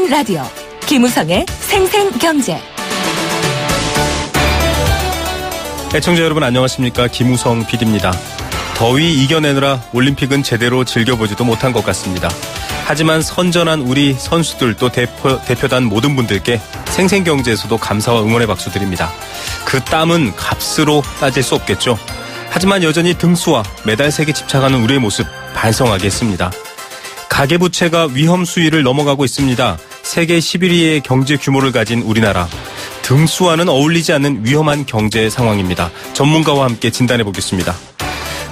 보이는 라디오 김우성의 생생경제. 애청자 여러분 안녕하십니까. 김우성 PD입니다. 더위 이겨내느라 올림픽은 제대로 즐겨보지도 못한 것 같습니다. 하지만 선전한 우리 선수들 또 대표단 모든 분들께 생생경제에서도 감사와 응원의 박수 드립니다. 그 땀은 값으로 따질 수 없겠죠. 하지만 여전히 등수와 메달색에 집착하는 우리의 모습 반성하게 했습니다. 가계부채가 위험 수위를 넘어가고 있습니다. 세계 11위의 경제 규모를 가진 우리나라. 등수와는 어울리지 않는 위험한 경제 상황입니다. 전문가와 함께 진단해 보겠습니다.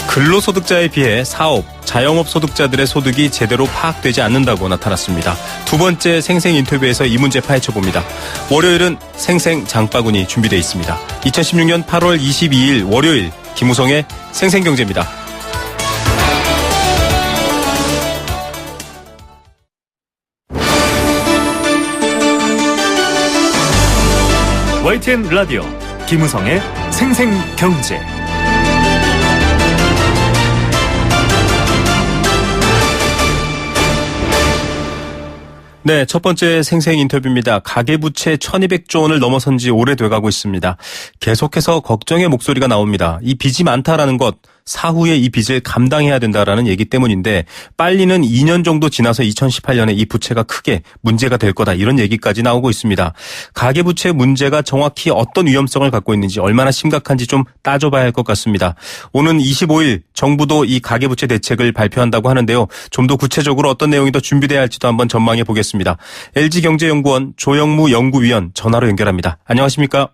근로소득자에 비해 사업, 자영업 소득자들의 소득이 제대로 파악되지 않는다고 나타났습니다. 두 번째 생생 인터뷰에서 이 문제 파헤쳐봅니다. 월요일은 생생 장바구니 준비되어 있습니다. 2016년 8월 22일 월요일 김우성의 생생경제입니다. YTN 라디오 김우성의 생생경제. 네, 첫 번째 생생 인터뷰입니다. 가계부채 1200조 원을 넘어선 지 오래돼가고 있습니다. 계속해서 걱정의 목소리가 나옵니다. 이 빚이 많다라는 것, 사후에 이 빚을 감당해야 된다라는 얘기 때문인데 빨리는 2년 정도 지나서 2018년에 이 부채가 크게 문제가 될 거다 이런 얘기까지 나오고 있습니다. 가계부채 문제가 정확히 어떤 위험성을 갖고 있는지 얼마나 심각한지 좀 따져봐야 할 것 같습니다. 오는 25일 정부도 이 가계부채 대책을 발표한다고 하는데요. 좀 더 구체적으로 어떤 내용이 더 준비돼야 할지도 한번 전망해 보겠습니다. LG경제연구원 조영무 연구위원 전화로 연결합니다. 안녕하십니까?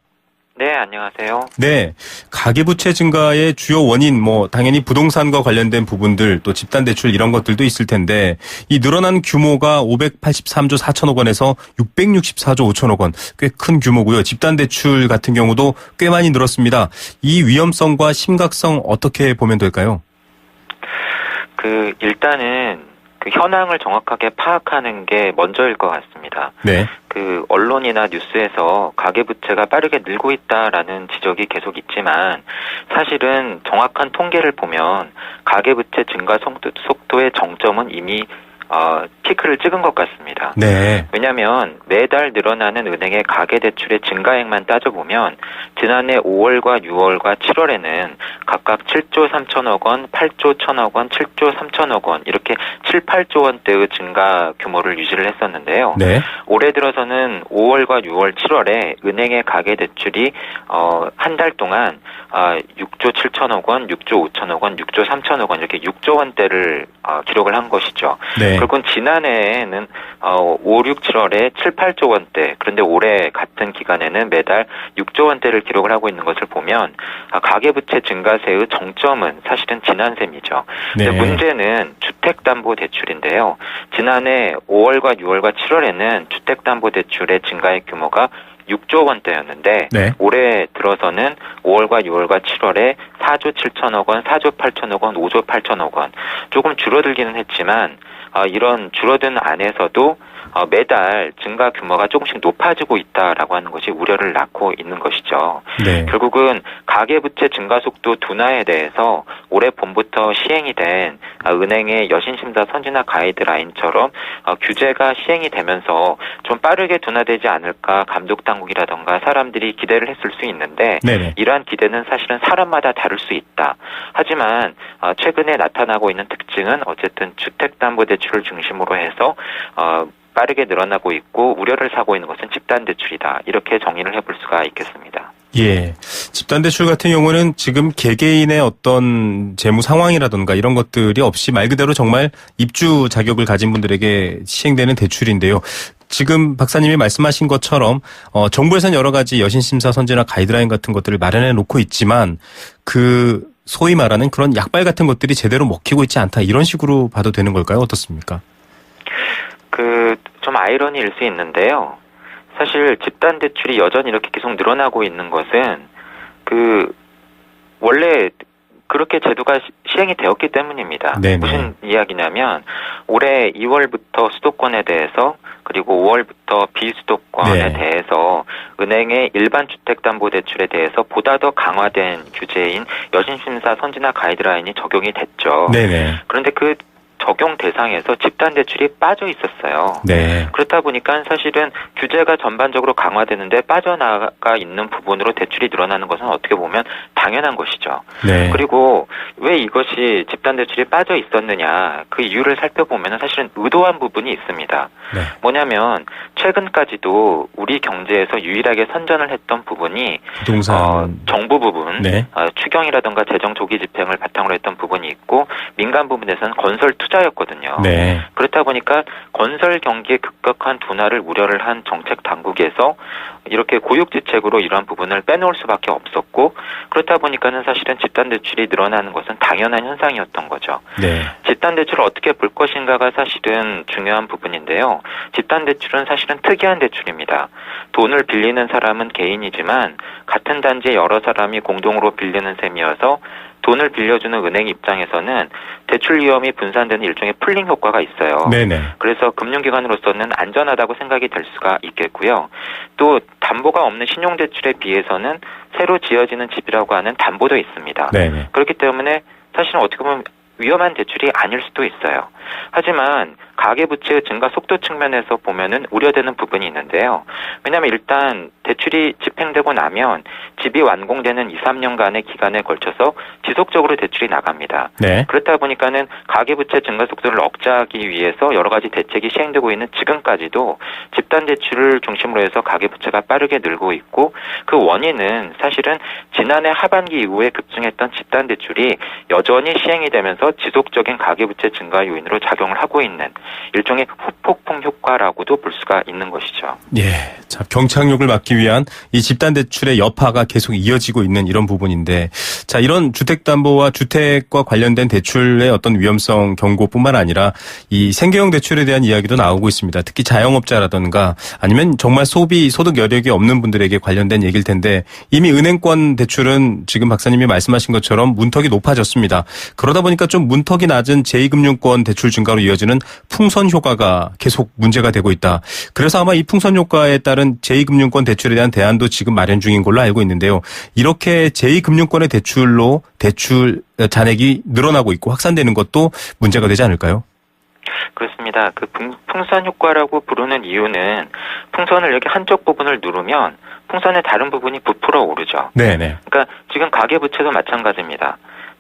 네, 안녕하세요. 네, 가계부채 증가의 주요 원인 당연히 부동산과 관련된 부분들 또 집단대출 이런 것들도 있을 텐데 이 늘어난 규모가 583조 4천억 원에서 664조 5천억 원 꽤 큰 규모고요. 집단대출 같은 경우도 꽤 많이 늘었습니다. 이 위험성과 심각성 어떻게 보면 될까요? 일단은 현황을 정확하게 파악하는 게 먼저일 것 같습니다. 네. 언론이나 뉴스에서 가계부채가 빠르게 늘고 있다라는 지적이 계속 있지만 사실은 정확한 통계를 보면 가계부채 증가 속도의 정점은 이미 피크를 찍은 것 같습니다. 네. 왜냐하면 매달 늘어나는 은행의 가계대출의 증가액만 따져보면 지난해 5월과 6월과 7월에는 각각 7조 3천억 원, 8조 1천억 원, 7조 3천억 원 이렇게 7, 8조 원대의 증가 규모를 유지를 했었는데요. 네. 올해 들어서는 5월과 6월, 7월에 은행의 가계대출이 한 달 동안 6조 7천억 원, 6조 5천억 원, 6조 3천억 원 이렇게 6조 원대를 기록을 한 것이죠. 네. 결국은 지난해에는 5, 6, 7월에 7, 8조 원대 그런데 올해 같은 기간에는 매달 6조 원대를 기록을 하고 있는 것을 보면 가계부채 증가세의 정점은 사실은 지난 셈이죠. 네. 문제는 주택담보대출인데요. 지난해 5월과 6월과 7월에는 주택담보대출의 증가액 규모가 6조 원대였는데 네. 올해 들어서는 5월과 6월과 7월에 4조 7천억 원, 4조 8천억 원, 5조 8천억 원 조금 줄어들기는 했지만 이런 줄어든 안에서도 매달 증가 규모가 조금씩 높아지고 있다라고 하는 것이 우려를 낳고 있는 것이죠. 네. 결국은 가계부채 증가 속도 둔화에 대해서 올해 봄부터 시행이 된 은행의 여신심사 선진화 가이드라인처럼 규제가 시행이 되면서 좀 빠르게 둔화되지 않을까 감독당국이라던가 사람들이 기대를 했을 수 있는데 네네. 이러한 기대는 사실은 사람마다 다를 수 있다. 하지만 최근에 나타나고 있는 특징은 어쨌든 주택담보대출을 중심으로 해서 빠르게 늘어나고 있고 우려를 사고 있는 것은 집단대출이다. 이렇게 정의를 해볼 수가 있겠습니다. 예. 집단대출 같은 경우는 지금 개개인의 어떤 재무 상황이라든가 이런 것들이 없이 말 그대로 정말 입주 자격을 가진 분들에게 시행되는 대출인데요. 지금 박사님이 말씀하신 것처럼 정부에서는 여러 가지 여신심사 선진화 가이드라인 같은 것들을 마련해 놓고 있지만 소위 말하는 그런 약발 같은 것들이 제대로 먹히고 있지 않다. 이런 식으로 봐도 되는 걸까요? 어떻습니까? 좀 아이러니일 수 있는데요. 사실 집단대출이 여전히 이렇게 계속 늘어나고 있는 것은 원래 그렇게 제도가 시행이 되었기 때문입니다. 네네. 무슨 이야기냐면 올해 2월부터 수도권에 대해서 그리고 5월부터 비수도권에 네. 대해서 은행의 일반 주택담보대출에 대해서 보다 더 강화된 규제인 여신심사 선진화 가이드라인이 적용이 됐죠. 네네. 그런데 적용 대상에서 집단 대출이 빠져 있었어요. 네. 그렇다 보니까 사실은 규제가 전반적으로 강화되는데 빠져나가 있는 부분으로 대출이 늘어나는 것은 어떻게 보면 당연한 것이죠. 네. 그리고 왜 이것이 집단 대출이 빠져 있었느냐 그 이유를 살펴보면 사실은 의도한 부분이 있습니다. 네. 뭐냐면 최근까지도 우리 경제에서 유일하게 선전을 했던 부분이 부동산 정부 부분, 네. 추경이라든가 재정 조기 집행을 바탕으로 했던 부분이 있고 민간 부분에서는 건설 투자였거든요. 네. 그렇다 보니까 건설 경기의 급격한 둔화를 우려를 한 정책 당국에서 이렇게 고육지책으로 이러한 부분을 빼놓을 수밖에 없었고 그렇다 보니까는 사실은 집단 대출이 늘어나는 것은 당연한 현상이었던 거죠. 네. 집단 대출을 어떻게 볼 것인가가 사실은 중요한 부분인데요. 집단 대출은 사실은 특이한 대출입니다. 돈을 빌리는 사람은 개인이지만 같은 단지에 여러 사람이 공동으로 빌리는 셈이어서 돈을 빌려주는 은행 입장에서는 대출 위험이 분산되는 일종의 풀링 효과가 있어요. 네네. 그래서 금융기관으로서는 안전하다고 생각이 될 수가 있겠고요. 또 담보가 없는 신용대출에 비해서는 새로 지어지는 집이라고 하는 담보도 있습니다. 네네. 그렇기 때문에 사실은 어떻게 보면 위험한 대출이 아닐 수도 있어요. 하지만 가계부채의 증가 속도 측면에서 보면은 우려되는 부분이 있는데요. 왜냐하면 일단 대출이 집행되고 나면 집이 완공되는 2, 3년간의 기간에 걸쳐서 지속적으로 대출이 나갑니다. 네. 그렇다 보니까는 가계부채 증가 속도를 억제하기 위해서 여러 가지 대책이 시행되고 있는 지금까지도 집단 대출을 중심으로 해서 가계부채가 빠르게 늘고 있고 그 원인은 사실은 지난해 하반기 이후에 급증했던 집단 대출이 여전히 시행이 되면서 지속적인 가계부채 증가 요인으로 작용을 하고 있는 일종의 후폭풍 효과라고도 볼 수가 있는 것이죠. 예. 자, 경착륙을 막기 위한 이 집단 대출의 여파가 계속 이어지고 있는 이런 부분인데, 자, 이런 주택담보와 주택과 관련된 대출의 어떤 위험성 경고뿐만 아니라 이 생계형 대출에 대한 이야기도 나오고 있습니다. 특히 자영업자라든가 아니면 정말 소득 여력이 없는 분들에게 관련된 얘기일 텐데, 이미 은행권 대출은 지금 박사님이 말씀하신 것처럼 문턱이 높아졌습니다. 그러다 보니까 좀 문턱이 낮은 제2금융권 대출 증가로 이어지는 풍선 효과가 계속 문제가 되고 있다. 그래서 아마 이 풍선 효과에 따른 제2금융권 대출에 대한 대안도 지금 마련 중인 걸로 알고 있는데요. 이렇게 제2금융권의 대출로 대출 잔액이 늘어나고 있고 확산되는 것도 문제가 되지 않을까요? 그렇습니다. 그 풍선 효과라고 부르는 이유는 풍선을 이렇게 한쪽 부분을 누르면 풍선의 다른 부분이 부풀어 오르죠. 네네. 그러니까 지금 가계부채도 마찬가지입니다.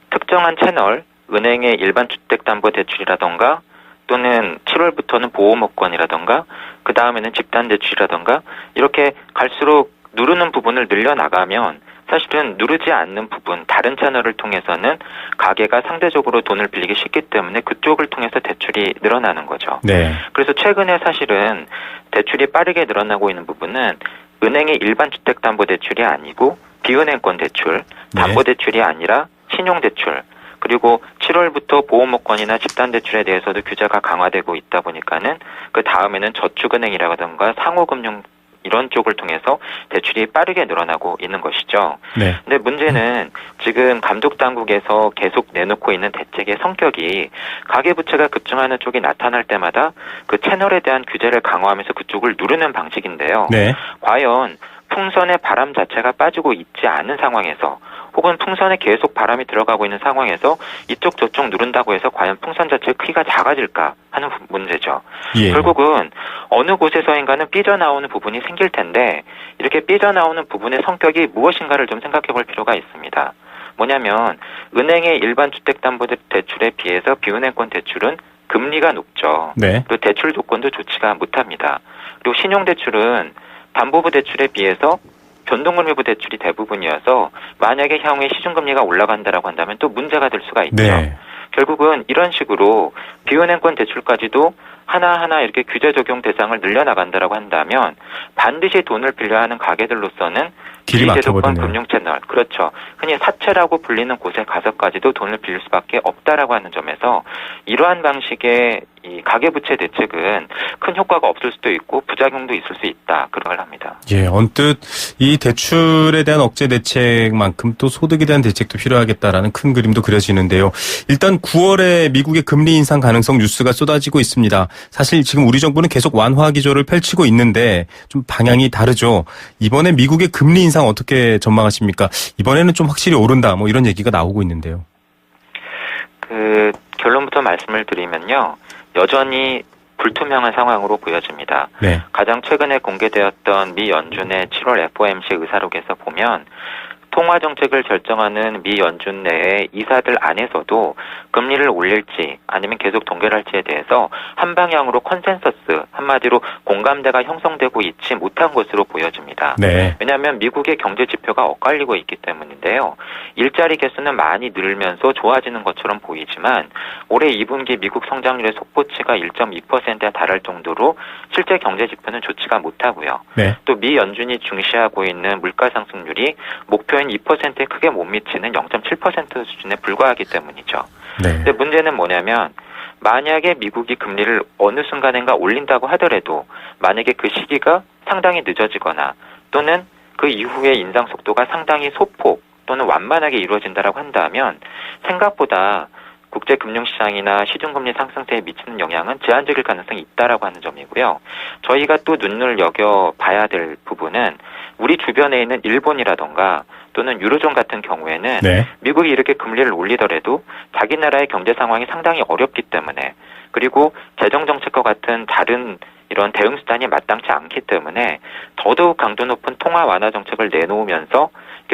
특정한 채널, 은행의 일반 주택담보대출이라던가 또는 7월부터는 보호목권이라던가 그 다음에는 집단대출이라던가 이렇게 갈수록 누르는 부분을 늘려나가면 사실은 누르지 않는 부분, 다른 채널을 통해서는 가계가 상대적으로 돈을 빌리기 쉽기 때문에 그쪽을 통해서 대출이 늘어나는 거죠. 네. 그래서 최근에 사실은 대출이 빠르게 늘어나고 있는 부분은 은행의 일반 주택담보대출이 아니고 비은행권 대출, 담보대출이 아니라 신용대출, 그리고 7월부터 보호목권이나 집단대출에 대해서도 규제가 강화되고 있다 보니까는 그 다음에는 저축은행이라든가 상호금융 이런 쪽을 통해서 대출이 빠르게 늘어나고 있는 것이죠. 네. 근데 문제는 지금 감독당국에서 계속 내놓고 있는 대책의 성격이 가계부채가 급증하는 쪽이 나타날 때마다 그 채널에 대한 규제를 강화하면서 그쪽을 누르는 방식인데요. 네. 과연 풍선에 바람 자체가 빠지고 있지 않은 상황에서 혹은 풍선에 계속 바람이 들어가고 있는 상황에서 이쪽 저쪽 누른다고 해서 과연 풍선 자체의 크기가 작아질까 하는 문제죠. 예. 결국은 어느 곳에서인가는 삐져나오는 부분이 생길 텐데 이렇게 삐져나오는 부분의 성격이 무엇인가를 좀 생각해 볼 필요가 있습니다. 뭐냐면 은행의 일반 주택담보대출에 비해서 비은행권 대출은 금리가 높죠. 네. 그리고 대출 조건도 좋지가 못합니다. 그리고 신용대출은 담보부 대출에 비해서 변동금리부 대출이 대부분이어서 만약에 향후에 시중금리가 올라간다라고 한다면 또 문제가 될 수가 있죠. 네. 결국은 이런 식으로 비은행권 대출까지도 하나하나 이렇게 규제 적용 대상을 늘려나간다라고 한다면 반드시 돈을 빌려야 하는 가게들로서는 길이 비제도권 막혀버리네요. 금융 채널, 그렇죠. 흔히 사채라고 불리는 곳에 가서까지도 돈을 빌릴 수밖에 없다라고 하는 점에서 이러한 방식의 이 가계부채 대책은 큰 효과가 없을 수도 있고 부작용도 있을 수 있다. 그런 걸 합니다. 예, 언뜻 이 대출에 대한 억제 대책만큼 또 소득에 대한 대책도 필요하겠다라는 큰 그림도 그려지는데요. 일단 9월에 미국의 금리 인상 가능성 뉴스가 쏟아지고 있습니다. 사실 지금 우리 정부는 계속 완화 기조를 펼치고 있는데 좀 방향이 다르죠. 이번에 미국의 금리 인상 어떻게 전망하십니까? 이번에는 좀 확실히 오른다 뭐 이런 얘기가 나오고 있는데요. 결론부터 말씀을 드리면요. 여전히 불투명한 상황으로 보여집니다. 네. 가장 최근에 공개되었던 미 연준의 7월 FOMC 의사록에서 보면 통화 정책을 결정하는 미 연준 내의 이사들 안에서도 금리를 올릴지 아니면 계속 동결할지에 대해서 한 방향으로 컨센서스, 한마디로 공감대가 형성되고 있지 못한 것으로 보여집니다. 네. 왜냐하면 미국의 경제 지표가 엇갈리고 있기 때문인데요. 일자리 개수는 많이 늘면서 좋아지는 것처럼 보이지만 올해 2분기 미국 성장률의 속보치가 1.2%에 달할 정도로 실제 경제 지표는 좋지가 못하고요. 네. 또 미 연준이 중시하고 있는 물가 상승률이 목표인 2%에 크게 못 미치는 0.7% 수준에 불과하기 때문이죠. 네. 근데 문제는 뭐냐면 만약에 미국이 금리를 어느 순간인가 올린다고 하더라도 만약에 그 시기가 상당히 늦어지거나 또는 그 이후의 인상 속도가 상당히 소폭 또는 완만하게 이루어진다라고 한다면 생각보다 국제금융시장이나 시중금리 상승세에 미치는 영향은 제한적일 가능성이 있다라고 하는 점이고요. 저희가 또 눈을 여겨봐야 될 부분은 우리 주변에 있는 일본이라던가 또는 유로존 같은 경우에는 네. 미국이 이렇게 금리를 올리더라도 자기 나라의 경제 상황이 상당히 어렵기 때문에 그리고 재정정책과 같은 다른 이런 대응 수단이 마땅치 않기 때문에 더더욱 강도 높은 통화 완화 정책을 내놓으면서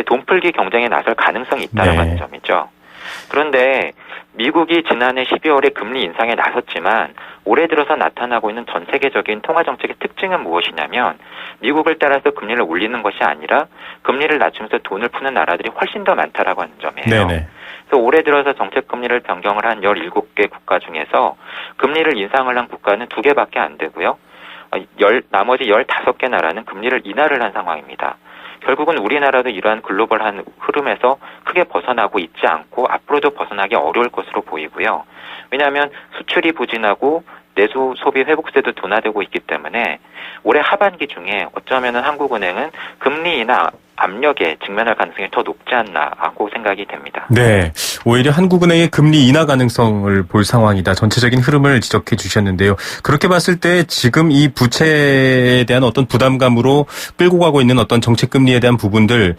돈풀기 경쟁에 나설 가능성이 있다라고 하는 점이죠. 그런데 미국이 지난해 12월에 금리 인상에 나섰지만 올해 들어서 나타나고 있는 전 세계적인 통화 정책의 특징은 무엇이냐면 미국을 따라서 금리를 올리는 것이 아니라 금리를 낮추면서 돈을 푸는 나라들이 훨씬 더 많다라고 하는 점이에요. 네네. 그래서 올해 들어서 정책 금리를 변경을 한 17개 국가 중에서 금리를 인상을 한 국가는 2개밖에 안 되고요. 나머지 15개 나라는 금리를 인하를 한 상황입니다. 결국은 우리나라도 이러한 글로벌한 흐름에서 크게 벗어나고 있지 않고 앞으로도 벗어나기 어려울 것으로 보이고요. 왜냐하면 수출이 부진하고 내수 소비 회복세도 둔화되고 있기 때문에 올해 하반기 중에 어쩌면은 한국은행은 금리 인하 압력에 직면할 가능성이 더 높지 않나 하고 생각이 됩니다. 네. 오히려 한국은행의 금리 인하 가능성을 볼 상황이다. 전체적인 흐름을 지적해 주셨는데요. 그렇게 봤을 때 지금 이 부채에 대한 어떤 부담감으로 끌고 가고 있는 어떤 정책 금리에 대한 부분들,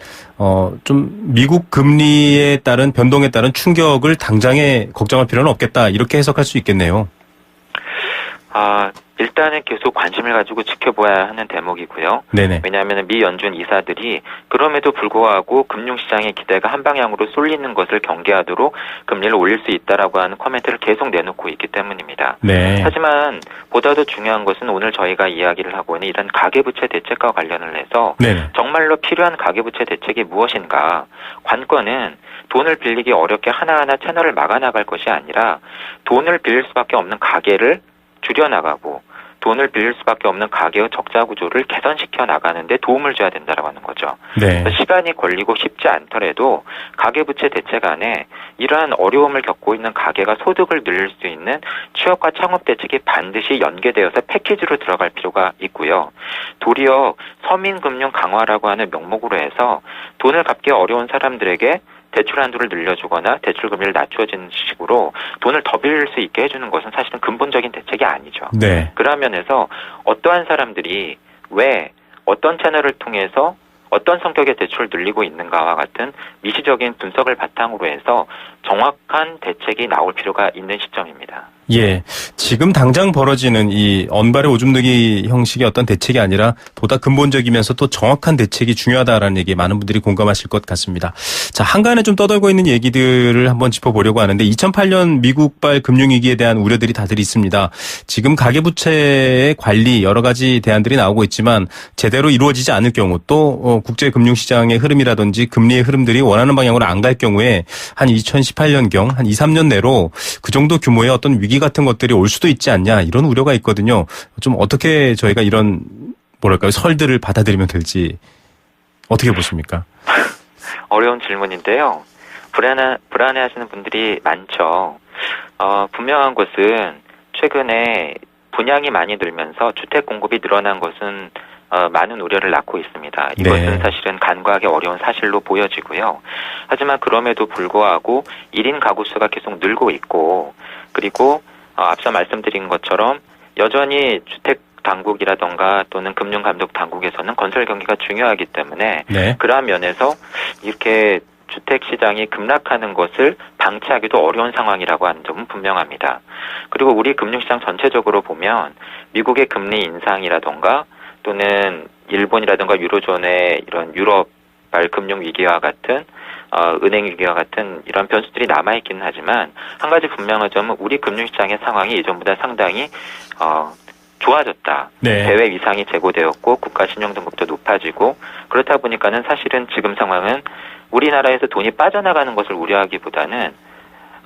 좀 미국 금리에 따른 변동에 따른 충격을 당장에 걱정할 필요는 없겠다. 이렇게 해석할 수 있겠네요. 일단은 계속 관심을 가지고 지켜봐야 하는 대목이고요. 네네. 왜냐하면 미 연준 이사들이 그럼에도 불구하고 금융시장의 기대가 한 방향으로 쏠리는 것을 경계하도록 금리를 올릴 수 있다라고 하는 코멘트를 계속 내놓고 있기 때문입니다. 네. 하지만 보다 더 중요한 것은 오늘 저희가 이야기를 하고 있는 이런 가계부채 대책과 관련을 해서 네네. 정말로 필요한 가계부채 대책이 무엇인가? 관건은 돈을 빌리기 어렵게 하나하나 채널을 막아나갈 것이 아니라 돈을 빌릴 수밖에 없는 가계를 줄여나가고 돈을 빌릴 수밖에 없는 가계의 적자 구조를 개선시켜 나가는데 도움을 줘야 된다라고 하는 거죠. 네. 시간이 걸리고 쉽지 않더라도 가계부채 대책 안에 이러한 어려움을 겪고 있는 가계가 소득을 늘릴 수 있는 취업과 창업 대책이 반드시 연계되어서 패키지로 들어갈 필요가 있고요. 도리어 서민금융 강화라고 하는 명목으로 해서 돈을 갚기 어려운 사람들에게 대출 한도를 늘려주거나 대출 금리를 낮춰지는 식으로 돈을 더 빌릴 수 있게 해주는 것은 사실은 근본적인 대책이 아니죠. 네. 그런 면에서 어떠한 사람들이 왜 어떤 채널을 통해서 어떤 성격의 대출을 늘리고 있는가와 같은 미시적인 분석을 바탕으로 해서 정확한 대책이 나올 필요가 있는 시점입니다. 예. 지금 당장 벌어지는 이 언발의 오줌 누기 형식의 어떤 대책이 아니라 보다 근본적이면서 또 정확한 대책이 중요하다라는 얘기에 많은 분들이 공감하실 것 같습니다. 자, 한간에 좀 떠돌고 있는 얘기들을 한번 짚어보려고 하는데 2008년 미국발 금융위기에 대한 우려들이 다들 있습니다. 지금 가계부채의 관리 여러 가지 대안들이 나오고 있지만 제대로 이루어지지 않을 경우 또 국제금융시장의 흐름이라든지 금리의 흐름들이 원하는 방향으로 안 갈 경우에 한 2018년경 한 2, 3년 내로 그 정도 규모의 어떤 위기 같은 것들이 올 수도 있지 않냐 이런 우려가 있거든요. 좀 어떻게 저희가 이런 뭐랄까요 설들을 받아들이면 될지 어떻게 보십니까? 어려운 질문인데요. 불안해하시는 분들이 많죠. 분명한 것은 최근에 분양이 많이 늘면서 주택 공급이 늘어난 것은 많은 우려를 낳고 있습니다. 이것은 네. 사실은 간과하기 어려운 사실로 보여지고요. 하지만 그럼에도 불구하고 1인 가구 수가 계속 늘고 있고 그리고 앞서 말씀드린 것처럼 여전히 주택 당국이라던가 또는 금융감독 당국에서는 건설 경기가 중요하기 때문에 네. 그러한 면에서 이렇게 주택 시장이 급락하는 것을 방치하기도 어려운 상황이라고 하는 점은 분명합니다. 그리고 우리 금융시장 전체적으로 보면 미국의 금리 인상이라던가 또는 일본이라든가 유로존의 이런 유럽발 금융 위기와 같은 은행 위기와 같은 이런 변수들이 남아있기는 하지만 한 가지 분명한 점은 우리 금융시장의 상황이 예전보다 상당히 좋아졌다. 네. 대외 위상이 제고되었고 국가 신용 등급도 높아지고 그렇다 보니까는 사실은 지금 상황은 우리나라에서 돈이 빠져나가는 것을 우려하기보다는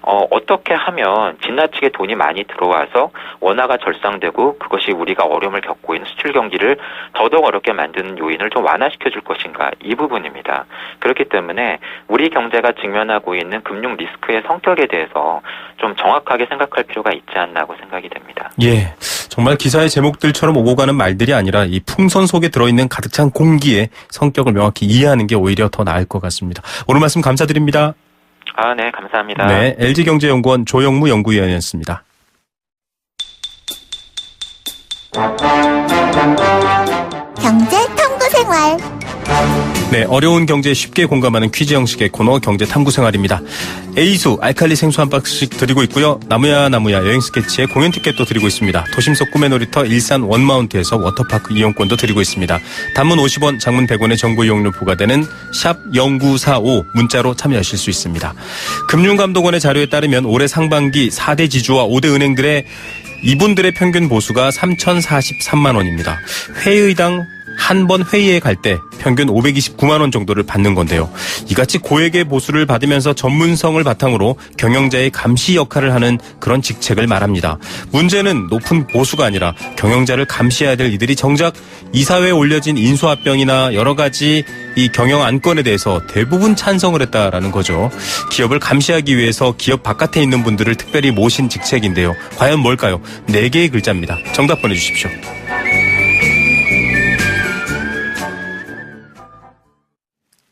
어떻게 하면 지나치게 돈이 많이 들어와서 원화가 절상되고 그것이 우리가 어려움을 겪고 있는 수출 경기를 더더욱 어렵게 만드는 요인을 좀 완화시켜 줄 것인가 이 부분입니다. 그렇기 때문에 우리 경제가 직면하고 있는 금융 리스크의 성격에 대해서 좀 정확하게 생각할 필요가 있지 않나고 생각이 됩니다. 예, 정말 기사의 제목들처럼 오고 가는 말들이 아니라 이 풍선 속에 들어있는 가득 찬 공기의 성격을 명확히 이해하는 게 오히려 더 나을 것 같습니다. 오늘 말씀 감사드립니다. 네, 감사합니다. 네, LG경제연구원 조영무 연구위원이었습니다. 경제 탐구 생활. 네, 어려운 경제에 쉽게 공감하는 퀴즈 형식의 코너 경제 탐구 생활입니다. A수 알칼리 생수 한 박스씩 드리고 있고요. 나무야 여행 스케치에 공연 티켓도 드리고 있습니다. 도심 속 꿈의 놀이터 일산 원마운트에서 워터파크 이용권도 드리고 있습니다. 단문 50원, 장문 100원의 정보 이용료 부과되는 샵 0945 문자로 참여하실 수 있습니다. 금융감독원의 자료에 따르면 올해 상반기 4대 지주와 5대 은행들의 이분들의 평균 보수가 3,043만 원입니다. 회의당 한 번 회의에 갈 때 평균 529만 원 정도를 받는 건데요. 이같이 고액의 보수를 받으면서 전문성을 바탕으로 경영자의 감시 역할을 하는 그런 직책을 말합니다. 문제는 높은 보수가 아니라 경영자를 감시해야 될 이들이 정작 이사회에 올려진 인수합병이나 여러 가지 이 경영 안건에 대해서 대부분 찬성을 했다라는 거죠. 기업을 감시하기 위해서 기업 바깥에 있는 분들을 특별히 모신 직책인데요. 과연 뭘까요? 4개의 글자입니다. 정답 보내주십시오.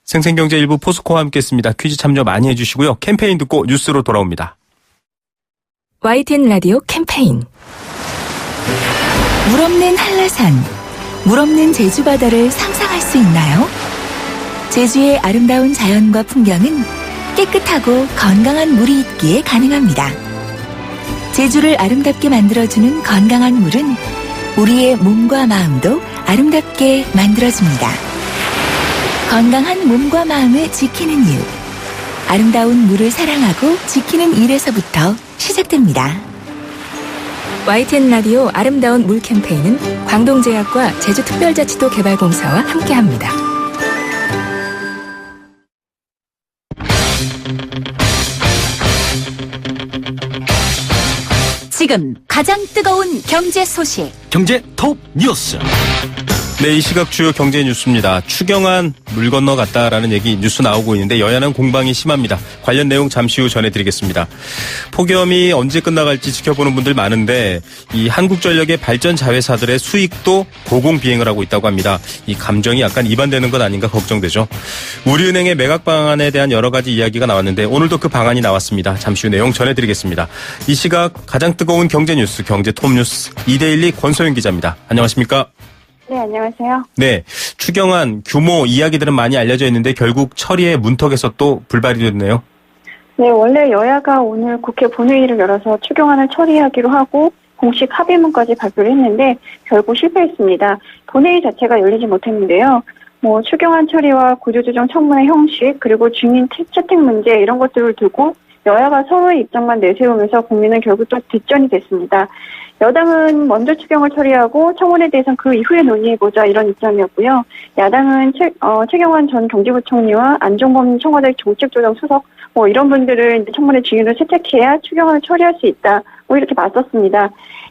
생생경제 일부 포스코와 함께했습니다. 퀴즈 참여 많이 해주시고요. 캠페인 듣고 뉴스로 돌아옵니다. YTN 라디오 캠페인 물 없는 한라산, 물 없는 제주 바다를 상상할 수 있나요? 제주의 아름다운 자연과 풍경은 깨끗하고 건강한 물이 있기에 가능합니다. 제주를 아름답게 만들어주는 건강한 물은 우리의 몸과 마음도 아름답게 만들어줍니다. 건강한 몸과 마음을 지키는 이유. 아름다운 물을 사랑하고 지키는 일에서부터 시작됩니다. YTN 라디오 아름다운 물 캠페인은 광동제약과 제주특별자치도 개발공사와 함께합니다. 지금 가장 뜨거운 경제 소식. 경제 톱 뉴스. 네, 이 시각 주요 경제 뉴스입니다. 추경안 물 건너갔다라는 얘기 뉴스 나오고 있는데 여야는 공방이 심합니다. 관련 내용 잠시 후 전해드리겠습니다. 폭염이 언제 끝나갈지 지켜보는 분들 많은데 이 한국전력의 발전 자회사들의 수익도 고공비행을 하고 있다고 합니다. 이 감정이 약간 이반되는 것 아닌가 걱정되죠. 우리은행의 매각 방안에 대한 여러 가지 이야기가 나왔는데 오늘도 그 방안이 나왔습니다. 잠시 후 내용 전해드리겠습니다. 이 시각 가장 뜨거운 경제 뉴스, 경제 톱 뉴스 이데일리 권소영 기자입니다. 안녕하십니까? 네, 안녕하세요. 네, 추경안 규모 이야기들은 많이 알려져 있는데 결국 처리의 문턱에서 또 불발이 됐네요. 네, 원래 여야가 오늘 국회 본회의를 열어서 추경안을 처리하기로 하고 공식 합의문까지 발표를 했는데 결국 실패했습니다. 본회의 자체가 열리지 못했는데요. 추경안 처리와 구조조정 청문회 형식 그리고 증인 채택 문제 이런 것들을 두고 여야가 서로의 입장만 내세우면서 국민은 결국 또 뒷전이 됐습니다. 여당은 먼저 추경을 처리하고 청원에 대해서는 그 이후에 논의해보자 이런 입장이었고요. 야당은 최경환 전 경제부총리와 안종범 청와대 정책조정수석 이런 분들을 청문회 증인으로 채택해야 추경안을 처리할 수 있다. 이렇게 맞섰습니다.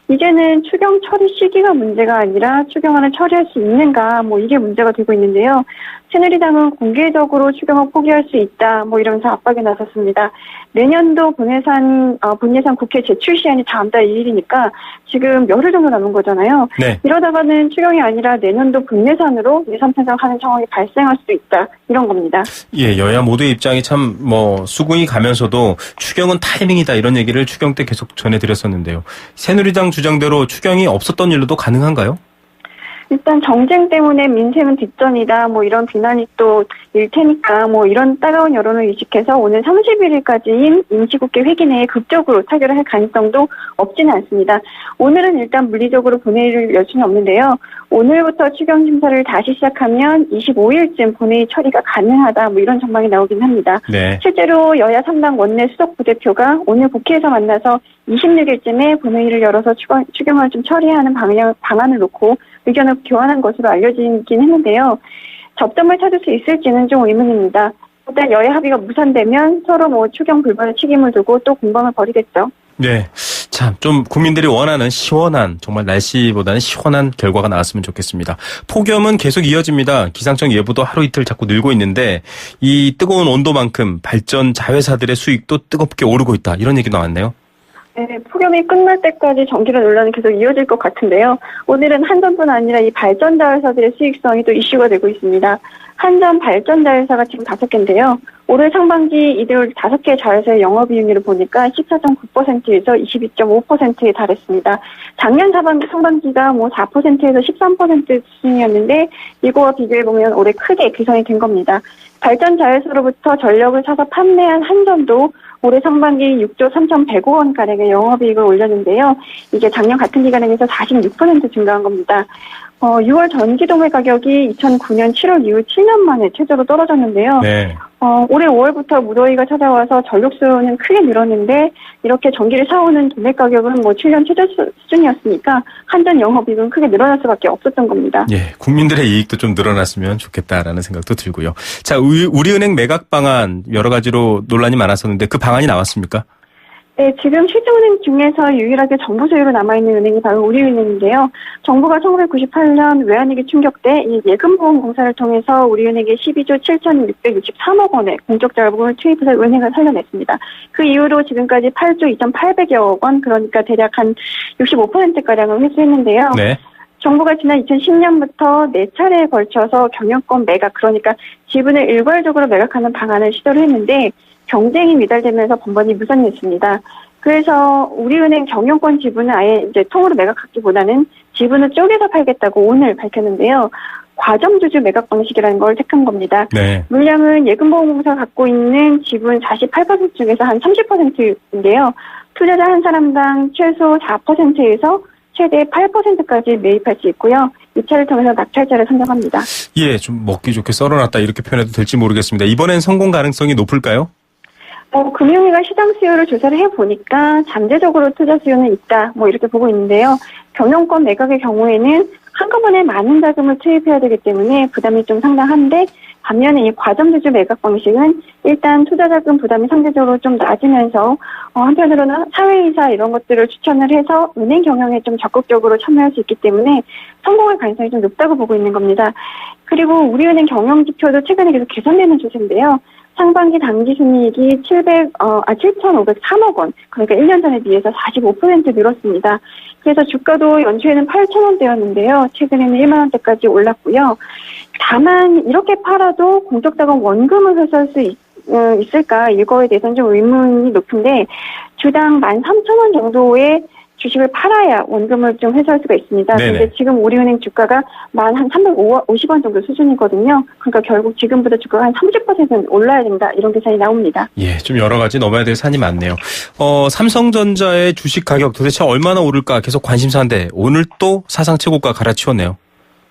이제는 추경 처리 시기가 문제가 아니라 추경안을 처리할 수 있는가 이게 문제가 되고 있는데요. 새누리당은 공개적으로 추경을 포기할 수 있다 이러면서 압박에 나섰습니다. 내년도 분예산 국회 제출 시한이 다음 달 2일이니까 지금 열흘 정도 남은 거잖아요. 네. 이러다가는 추경이 아니라 내년도 분예산으로 예산 편성하는 상황이 발생할 수 있다 이런 겁니다. 예, 여야 모두의 입장이 참 수긍이 가면서도 추경은 타이밍이다 이런 얘기를 추경 때 계속 전해드렸었는데요. 새누리당 주장대로 추경이 없었던 일로도 가능한가요? 일단 정쟁 때문에 민생은 뒷전이다, 뭐 이런 비난이 또 일 테니까 뭐 이런 따가운 여론을 의식해서 오늘 31일까지인 임시국회 회기 내에 극적으로 타결을 할 가능성도 없지는 않습니다. 오늘은 일단 물리적으로 본회의를 열 수는 없는데요. 오늘부터 추경 심사를 다시 시작하면 25일쯤 본회의 처리가 가능하다, 뭐 이런 전망이 나오긴 합니다. 네. 실제로 여야 3당 원내 수석 부대표가 오늘 국회에서 만나서 26일쯤에 본회의를 열어서 추경을 좀 처리하는 방안을 놓고 의견을 교환한 것으로 알려지긴 했는데요. 접점을 찾을 수 있을지는 좀 의문입니다. 일단 여야 합의가 무산되면 서로 뭐 추경 불발의 책임을 두고 또 공방을 벌이겠죠. 네. 참, 좀 국민들이 원하는 시원한, 정말 날씨보다는 시원한 결과가 나왔으면 좋겠습니다. 폭염은 계속 이어집니다. 기상청 예보도 하루 이틀 자꾸 늘고 있는데 이 뜨거운 온도만큼 발전 자회사들의 수익도 뜨겁게 오르고 있다. 이런 얘기 나왔네요. 네, 폭염이 끝날 때까지 전기료 논란이 계속 이어질 것 같은데요. 오늘은 한전뿐 아니라 이 발전자 회사들의 수익성이 또 이슈가 되고 있습니다. 한전 발전자 회사가 지금 5개인데요. 올해 상반기 이들 5개 자회사의 영업이익률을 보니까 14.9%에서 22.5%에 달했습니다. 작년 상반기가 뭐 4%에서 13% 수준이었는데 이거와 비교해보면 올해 크게 개선이 된 겁니다. 발전자회사로부터 전력을 사서 판매한 한전도 올해 상반기 6조 3,100억 원가량의 영업이익을 올렸는데요. 이게 작년 같은 기간에 비해서 46% 증가한 겁니다. 6월 전기동의 가격이 2009년 7월 이후 7년 만에 최저로 떨어졌는데요. 네. 올해 5월부터 무더위가 찾아와서 전력수요는 크게 늘었는데 이렇게 전기를 사오는 도매 가격은 뭐 7년 최저 수준이었으니까 한전 영업이익은 크게 늘어날 수밖에 없었던 겁니다. 예, 국민들의 이익도 좀 늘어났으면 좋겠다라는 생각도 들고요. 자, 우리은행 매각 방안 여러 가지로 논란이 많았었는데 그 방안이 나왔습니까? 네, 지금 시중은행 중에서 유일하게 정부 소유로 남아있는 은행이 바로 우리은행인데요. 정부가 1998년 외환위기 충격 때 이 예금보험공사를 통해서 우리은행에 12조 7,663억 원의 공적 자금을 투입해서 은행을 살려냈습니다. 그 이후로 지금까지 8조 2,800여억 원, 그러니까 대략 한 65%가량을 회수했는데요. 네. 정부가 지난 2010년부터 4차례에 걸쳐서 경영권 매각, 그러니까 지분을 일괄적으로 매각하는 방안을 시도를 했는데 경쟁이 미달되면서 번번이 무산했습니다. 그래서 우리은행 경영권 지분을 아예 이제 통으로 매각하기보다는 지분을 쪼개서 팔겠다고 오늘 밝혔는데요. 과점주주 매각 방식이라는 걸 택한 겁니다. 네. 물량은 예금보험공사가 갖고 있는 지분 48% 중에서 한 30%인데요. 투자자 한 사람당 최소 4%에서 최대 8%까지 매입할 수 있고요. 이 차를 통해서 낙찰자를 선정합니다. 예, 좀 먹기 좋게 썰어놨다 이렇게 표현해도 될지 모르겠습니다. 이번엔 성공 가능성이 높을까요? 금융위가 시장 수요를 조사를 해보니까 잠재적으로 투자 수요는 있다, 뭐 이렇게 보고 있는데요. 경영권 매각의 경우에는 한꺼번에 많은 자금을 투입해야 되기 때문에 부담이 좀 상당한데 반면에 이 과점주주 매각 방식은 일단 투자자금 부담이 상대적으로 좀 낮으면서 한편으로는 사회이사 이런 것들을 추천을 해서 은행 경영에 좀 적극적으로 참여할 수 있기 때문에 성공할 가능성이 좀 높다고 보고 있는 겁니다. 그리고 우리은행 경영 지표도 최근에 계속 개선되는 추세인데요. 상반기 당기순이익이 7,503억 원, 그러니까 1년 전에 비해서 45% 늘었습니다. 그래서 주가도 연초에는 8,000원대였는데요. 최근에는 1만 원대까지 올랐고요. 다만 이렇게 팔아도 공적자금 원금을 회수할 수 있을까? 이거에 대해서는 좀 의문이 높은데 주당 13,000원 정도의 주식을 팔아야 원금을 좀 회수할 수가 있습니다. 그런데 지금 우리은행 주가가 한 350원 정도 수준이거든요. 그러니까 결국 지금보다 주가가 한 30%는 올라야 된다. 이런 계산이 나옵니다. 예, 좀 여러 가지 넘어야 될 산이 많네요. 삼성전자의 주식 가격 도대체 얼마나 오를까 계속 관심사인데 오늘 또 사상 최고가 갈아치웠네요.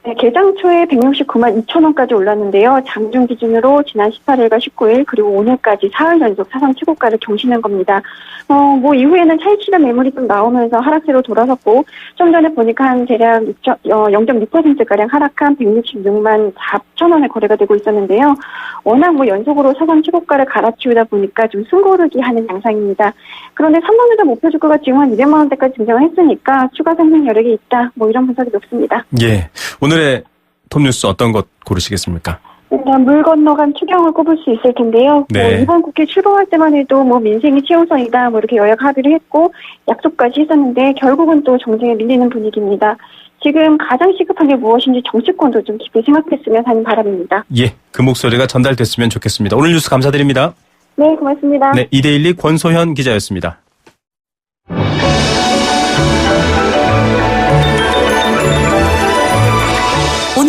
네, 개장 초에 169만 2천 원까지 올랐는데요. 장중 기준으로 지난 18일과 19일 그리고 오늘까지 사흘 연속 사상 최고가를 경신한 겁니다. 이후에는 차익실현 매물이 좀 나오면서 하락세로 돌아섰고 좀 전에 보니까 한 대략 0.6%가량 하락한 166만 4천 원에 거래가 되고 있었는데요. 워낙 연속으로 사상 최고가를 갈아치우다 보니까 좀 숨고르기 하는 양상입니다. 그런데 삼성전자 목표 주가가 지금 한 200만 원대까지 증정을 했으니까 추가 상승 여력이 있다. 이런 분석이 높습니다. 예, 오늘의 톱뉴스 어떤 것 고르시겠습니까? 일단 물 건너간 추경을 꼽을 수 있을 텐데요. 네. 이번 국회 출범할 때만 해도 민생이 최우선이다 이렇게 여야가 합의를 했고 약속까지 했었는데 결국은 또 정쟁에 밀리는 분위기입니다. 지금 가장 시급한 게 무엇인지 정치권도 좀 깊이 생각했으면 하는 바람입니다. 예, 그 목소리가 전달됐으면 좋겠습니다. 오늘 뉴스 감사드립니다. 네, 고맙습니다. 네, 이데일리 권소현 기자였습니다.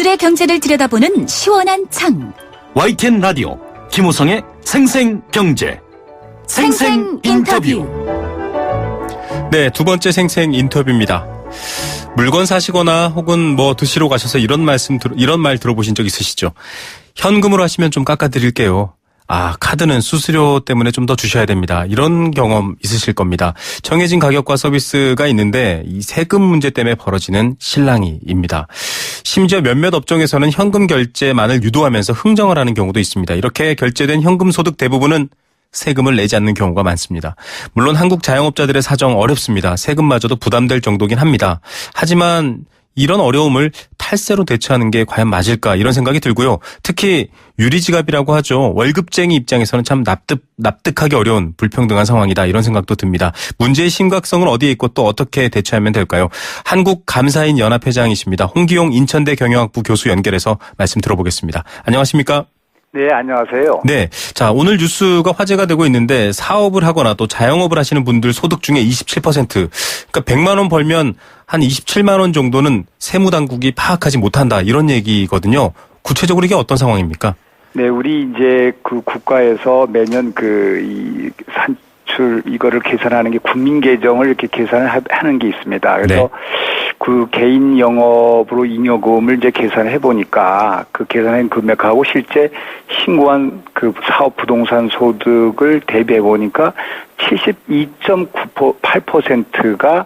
우리들의 경제를 들여다보는 시원한 창. YTN 라디오 김우성의 생생경제 생생 인터뷰. 네, 두 번째 생생 인터뷰입니다. 물건 사시거나 혹은 뭐 드시러 가셔서 이런 말 들어보신 적 있으시죠? 현금으로 하시면 좀 깎아드릴게요. 아, 카드는 수수료 때문에 좀 더 주셔야 됩니다. 이런 경험 있으실 겁니다. 정해진 가격과 서비스가 있는데 이 세금 문제 때문에 벌어지는 실랑이입니다. 심지어 몇몇 업종에서는 현금 결제만을 유도하면서 흥정을 하는 경우도 있습니다. 이렇게 결제된 현금 소득 대부분은 세금을 내지 않는 경우가 많습니다. 물론 한국 자영업자들의 사정 어렵습니다. 세금마저도 부담될 정도긴 합니다. 하지만 이런 어려움을 탈세로 대처하는 게 과연 맞을까 이런 생각이 들고요. 특히 유리지갑이라고 하죠. 월급쟁이 입장에서는 참 납득하기 어려운 불평등한 상황이다 이런 생각도 듭니다. 문제의 심각성은 어디에 있고 또 어떻게 대처하면 될까요? 한국감사인 연합회장이십니다. 홍기용 인천대 경영학부 교수 연결해서 말씀 들어보겠습니다. 안녕하십니까? 네, 안녕하세요. 네. 자, 오늘 뉴스가 화제가 되고 있는데 사업을 하거나 또 자영업을 하시는 분들 소득 중에 27%, 그러니까 100만 원 벌면 한 27만 원 정도는 세무당국이 파악하지 못한다 이런 얘기거든요. 구체적으로 이게 어떤 상황입니까? 네, 우리 이제 그 국가에서 매년 이 산출 이거를 계산하는 게 국민계정을 이렇게 계산을 하는 게 있습니다. 그래서 네. 그 개인 영업으로 잉여금을 이제 계산해 보니까 그 계산한 금액하고 실제 신고한 그 사업 부동산 소득을 대비해 보니까 72.8%가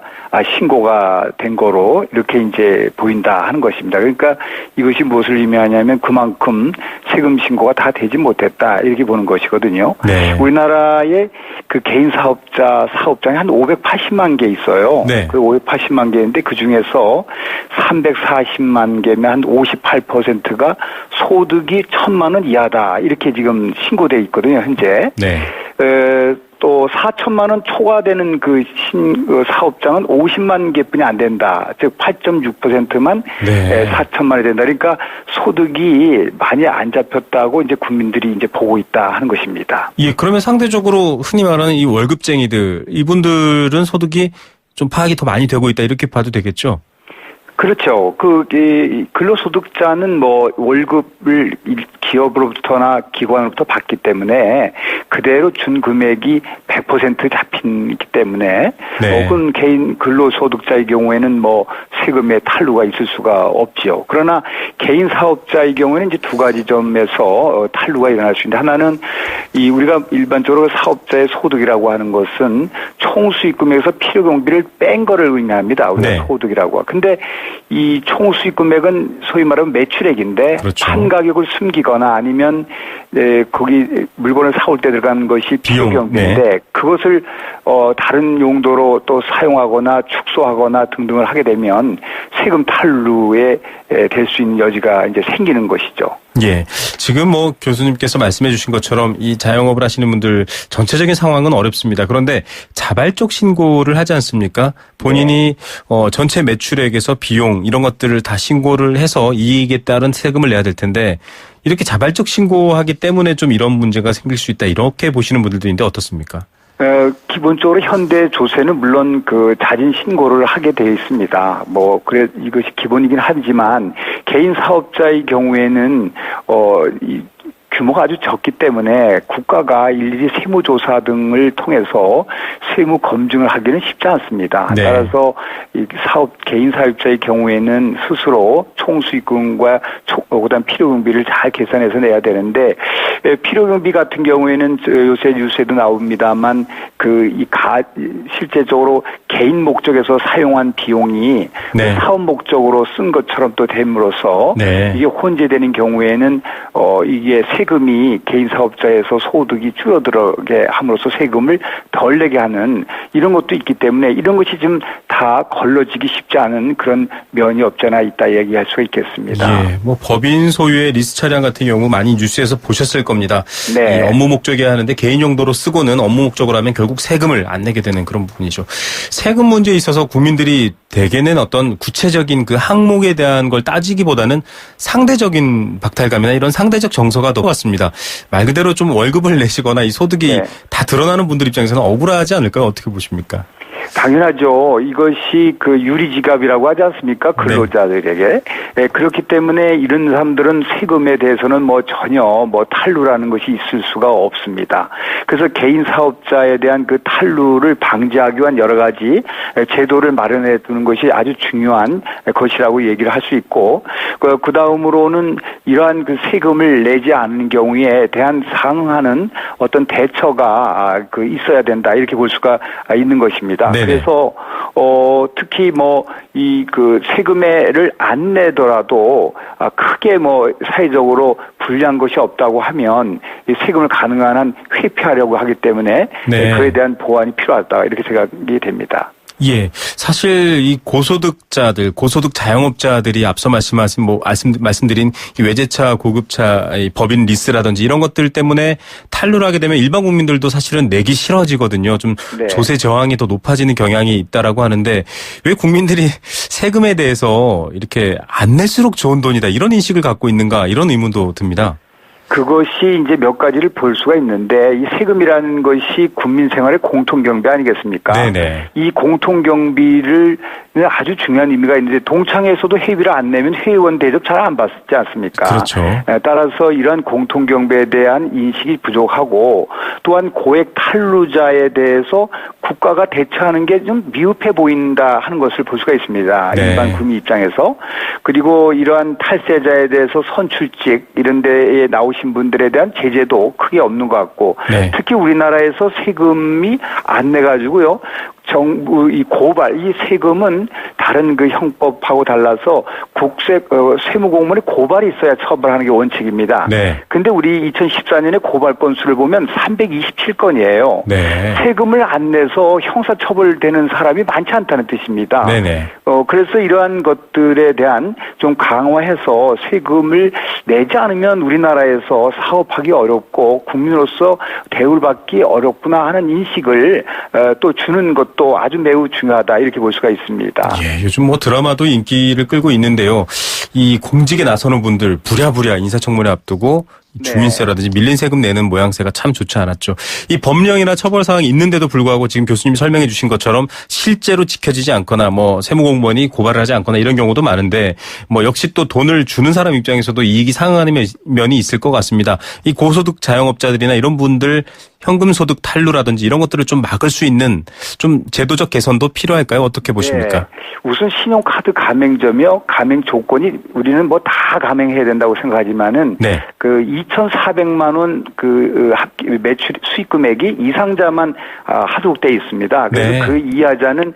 신고가 된 거로 이렇게 이제 보인다 하는 것입니다. 그러니까 이것이 무엇을 의미하냐면 그만큼 세금 신고가 다 되지 못했다 이렇게 보는 것이거든요. 네. 우리나라에 그 개인 사업장이 한 580만 개 있어요. 네. 그 580만 개인데 그 중에서 340만 개면 한 58%가 소득이 1,000만 원 이하다 이렇게 지금 신고돼 있거든요. 현재. 네. 또 4천만 원 초과되는 그 사업장은 50만 개뿐이 안 된다. 즉 8.6%만 네. 4천만 원이 된다. 그러니까 소득이 많이 안 잡혔다고 이제 국민들이 이제 보고 있다 하는 것입니다. 예, 그러면 상대적으로 흔히 말하는 이 월급쟁이들, 이분들은 소득이 좀 파악이 더 많이 되고 있다 이렇게 봐도 되겠죠? 그렇죠. 근로소득자는 뭐 월급을 기업으로부터나 기관으로부터 받기 때문에 그대로 준 금액이 100% 잡히기 때문에 네. 혹은 개인 근로소득자의 경우에는 뭐 세금의 탈루가 있을 수가 없지요. 그러나 개인 사업자의 경우에는 이제 두 가지 점에서 탈루가 일어날 수 있는데 하나는 우리가 일반적으로 사업자의 소득이라고 하는 것은 총수익금액에서 필요경비를 뺀 거를 의미합니다. 우리가 네. 소득이라고. 근데 이 총수익 금액은 소위 말하면 매출액인데 그렇죠. 판 가격을 숨기거나 아니면 거기 물건을 사올 때 들어가는 것이 비용경비인데 네. 그것을 다른 용도로 또 사용하거나 축소하거나 등등을 하게 되면 세금 탈루에 될 수 있는 여지가 이제 생기는 것이죠. 예. 지금 뭐 교수님께서 말씀해 주신 것처럼 이 자영업을 하시는 분들 전체적인 상황은 어렵습니다. 그런데 자발적 신고를 하지 않습니까? 본인이 전체 매출액에서 비용 이런 것들을 다 신고를 해서 이익에 따른 세금을 내야 될 텐데 이렇게 자발적 신고하기 때문에 좀 이런 문제가 생길 수 있다 이렇게 보시는 분들도 있는데 어떻습니까? 기본적으로 현대 조세는 물론 그 자진 신고를 하게 되어 있습니다. 그래 이것이 기본이긴 하지만 개인 사업자의 경우에는 규모가 아주 적기 때문에 국가가 일일이 세무조사 등을 통해서 세무 검증을 하기는 쉽지 않습니다. 네. 따라서 이 개인 사업자의 경우에는 스스로 총수익금과 그다음 필요경비를 잘 계산해서 내야 되는데 필요경비 같은 경우에는 요새 뉴스에도 나옵니다만 실제적으로 개인 목적에서 사용한 비용이 네. 사업 목적으로 쓴 것처럼 또 됨으로써 네. 이게 혼재되는 경우에는 이게 세금이 개인 사업자에서 소득이 줄어들게 함으로써 세금을 덜 내게 하는 이런 것도 있기 때문에 이런 것이 좀 다 걸러지기 쉽지 않은 그런 면이 없잖아 있다 얘기할 수가 있겠습니다. 예, 법인 소유의 리스 차량 같은 경우 많이 뉴스에서 보셨을 겁니다. 네. 업무 목적이어야 하는데 개인 용도로 쓰고는 업무 목적으로 하면 결국 세금을 안 내게 되는 그런 부분이죠. 세금 문제에 있어서 국민들이 대개는 어떤 구체적인 그 항목에 대한 걸 따지기보다는 상대적인 박탈감이나 이런 상대적 정서가 더 같습니다. 말 그대로 좀 월급을 내시거나 이 소득이 네. 다 드러나는 분들 입장에서는 억울하지 않을까요? 어떻게 보십니까? 당연하죠. 이것이 그 유리지갑이라고 하지 않습니까? 근로자들에게. 네, 그렇기 때문에 이런 사람들은 세금에 대해서는 뭐 전혀 뭐 탈루라는 것이 있을 수가 없습니다. 그래서 개인 사업자에 대한 그 탈루를 방지하기 위한 여러 가지 제도를 마련해 두는 것이 아주 중요한 것이라고 얘기를 할 수 있고, 그 다음으로는 이러한 그 세금을 내지 않는 경우에 대한 상응하는 어떤 대처가 그 있어야 된다, 이렇게 볼 수가 있는 것입니다. 네네. 그래서 특히 뭐 이 그 세금을 안 내더라도 크게 뭐 사회적으로 불리한 것이 없다고 하면 이 세금을 가능한 한 회피하려고 하기 때문에 네. 그에 대한 보완이 필요하다, 이렇게 생각이 됩니다. 예. 사실 이 고소득자들, 고소득 자영업자들이 앞서 말씀드린 이 외제차, 고급차, 이 법인 리스라든지 이런 것들 때문에 탈루를 하게 되면 일반 국민들도 사실은 내기 싫어지거든요. 좀 네. 조세 저항이 더 높아지는 경향이 있다라고 하는데 왜 국민들이 세금에 대해서 이렇게 안 낼수록 좋은 돈이다, 이런 인식을 갖고 있는가, 이런 의문도 듭니다. 그것이 이제 몇 가지를 볼 수가 있는데, 이 세금이라는 것이 국민 생활의 공통경비 아니겠습니까? 네네. 이 공통경비를 아주 중요한 의미가 있는데, 동창회에서도 회비를 안 내면 회의원 대접 잘 안 받지 않습니까? 그렇죠. 따라서 이러한 공통경비에 대한 인식이 부족하고, 또한 고액 탈루자에 대해서 국가가 대처하는 게 좀 미흡해 보인다 하는 것을 볼 수가 있습니다. 네. 일반 국민 입장에서. 그리고 이러한 탈세자에 대해서 선출직 이런 데에 나오신 분들에 대한 제재도 크게 없는 것 같고, 네. 특히 우리나라에서 세금이 안 내가지고요, 정부 이 고발, 이 세금은 다른 그 형법하고 달라서 세무공무원의 고발이 있어야 처벌하는 게 원칙입니다. 네. 근데 우리 2014년에 고발 건수를 보면 327건이에요. 네. 세금을 안 내서 형사처벌되는 사람이 많지 않다는 뜻입니다. 네네. 그래서 이러한 것들에 대한 좀 강화해서 세금을 내지 않으면 우리나라에서 사업하기 어렵고 국민으로서 대우를 받기 어렵구나 하는 인식을 또 주는 것도 아주 매우 중요하다, 이렇게 볼 수가 있습니다. 예, 요즘 뭐 드라마도 인기를 끌고 있는데요. 이 공직에 나서는 분들 부랴부랴 인사청문회 앞두고 주민세라든지 밀린 세금 내는 모양새가 참 좋지 않았죠. 이 법령이나 처벌 사항이 있는데도 불구하고 지금 교수님이 설명해 주신 것처럼 실제로 지켜지지 않거나 뭐 세무공무원이 고발을 하지 않거나 이런 경우도 많은데, 뭐 역시 또 돈을 주는 사람 입장에서도 이익이 상응하는 면이 있을 것 같습니다. 이 고소득 자영업자들이나 이런 분들 현금소득 탈루라든지 이런 것들을 좀 막을 수 있는 좀 제도적 개선도 필요할까요? 어떻게 보십니까? 네. 우선 신용카드 가맹점이요, 가맹 조건이 우리는 뭐 다 가맹해야 된다고 생각하지만은 네. 그 2,400만 원 매출 수익 금액이 이상자만 하도록돼 있습니다. 그래서 네. 그 이하자는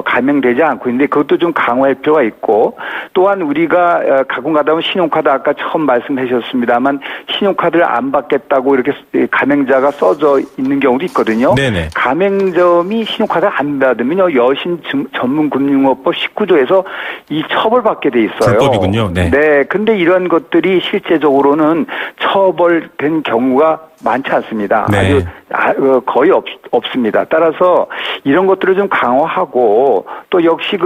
가맹되지 않고 있는데, 그것도 좀 강화할 필요가 있고, 또한 우리가 가끔 가다 보면 신용카드, 아까 처음 말씀하셨습니다만 신용카드를 안 받겠다고 이렇게 가맹자가 써져 있는 경우도 있거든요. 네네. 가맹점이 신용카드를 안 받으면요, 여신전문금융업법 19조에서 이 처벌받게 돼 있어요. 불법이군요. 네. 네. 근데 이런 것들이 실제적으로는 처벌된 경우가 많지 않습니다. 네. 아주 거의 없습니다. 따라서 이런 것들을 좀 강화하고, 또 역시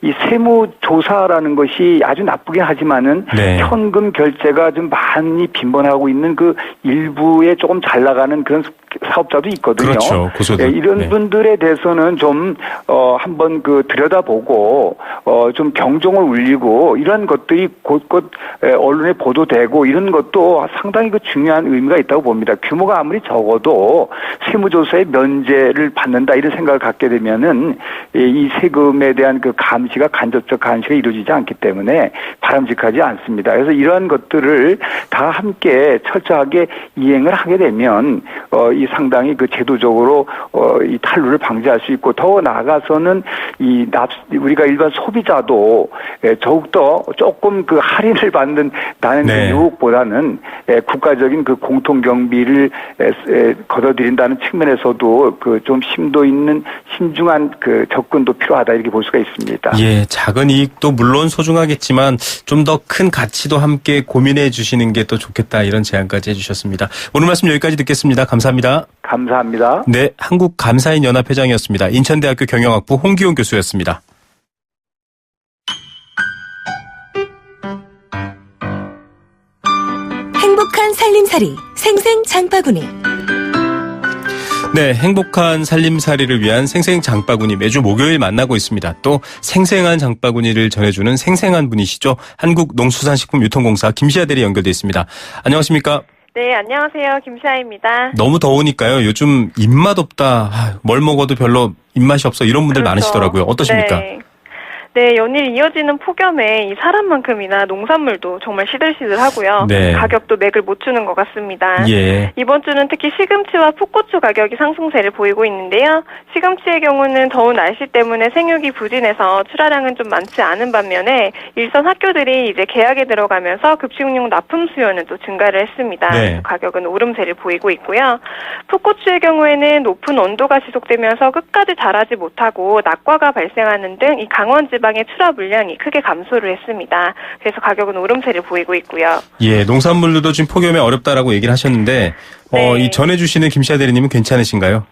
이 세무조사라는 것이 아주 나쁘긴 하지만은 네. 현금 결제가 좀 많이 빈번하고 있는 그 일부에 조금 잘 나가는 그런 사업자도 있거든요. 그렇죠. 고소득. 네, 이런 네. 분들에 대해서는 좀 한번 들여다보고 좀 경종을 울리고, 이런 것들이 곳곳 언론에 보도되고 이런 것도 상당히 중요한 의미가 있다고 봅니다. 규모가 아무리 적어도 세무조사의 면제를 받는다, 이런 생각을 갖게 되면은 이 세금에 대한 그 감시가, 간접적 감시가 이루어지지 않기 때문에 바람직하지 않습니다. 그래서 이러한 것들을 다 함께 철저하게 이행을 하게 되면 이 상당히 제도적으로 이 탈루를 방지할 수 있고, 더 나아가서는 우리가 일반 소비자도 더욱더 조금 할인을 받는 다른 네. 유혹보다는 국가적인 공통 경비를 걷어들인다는 측면에서도 좀 심도 있는 신중한 접근도 필요하다, 이렇게 볼 수가 있습니다. 예, 작은 이익도 물론 소중하겠지만 좀 더 큰 가치도 함께 고민해 주시는 게 또 좋겠다, 이런 제안까지 해주셨습니다. 오늘 말씀 여기까지 듣겠습니다. 감사합니다. 감사합니다. 네, 한국감사인연합회장이었습니다. 인천대학교 경영학부 홍기용 교수였습니다. 행복한 살림살이 생생장바구니. 네, 행복한 살림살이를 위한 생생 장바구니 매주 목요일 만나고 있습니다. 또 생생한 장바구니를 전해주는 생생한 분이시죠. 한국농수산식품유통공사 김시아 대리 연결돼 있습니다. 안녕하십니까? 네, 안녕하세요. 김시아입니다. 너무 더우니까요. 요즘 입맛 없다. 뭘 먹어도 별로 입맛이 없어. 이런 분들 그렇죠. 많으시더라고요. 어떠십니까? 네, 연일 이어지는 폭염에 이 사람만큼이나 농산물도 정말 시들시들하고요. 네. 가격도 맥을 못 추는 것 같습니다. 예. 이번 주는 특히 시금치와 풋고추 가격이 상승세를 보이고 있는데요. 시금치의 경우는 더운 날씨 때문에 생육이 부진해서 출하량은 좀 많지 않은 반면에 일선 학교들이 이제 개학에 들어가면서 급식용 납품 수요는 또 증가를 했습니다. 네. 가격은 오름세를 보이고 있고요. 풋고추의 경우에는 높은 온도가 지속되면서 끝까지 자라지 못하고 낙과가 발생하는 등 이 강원 지방의 출하 물량이 크게 감소를 했습니다. 그래서 가격은 오름세를 보이고 있고요. 예, 농산물들도 지금 폭염에 어렵다라고 얘기를 하셨는데, 네. 이 전해주시는 김시아 대리님은 괜찮으신가요?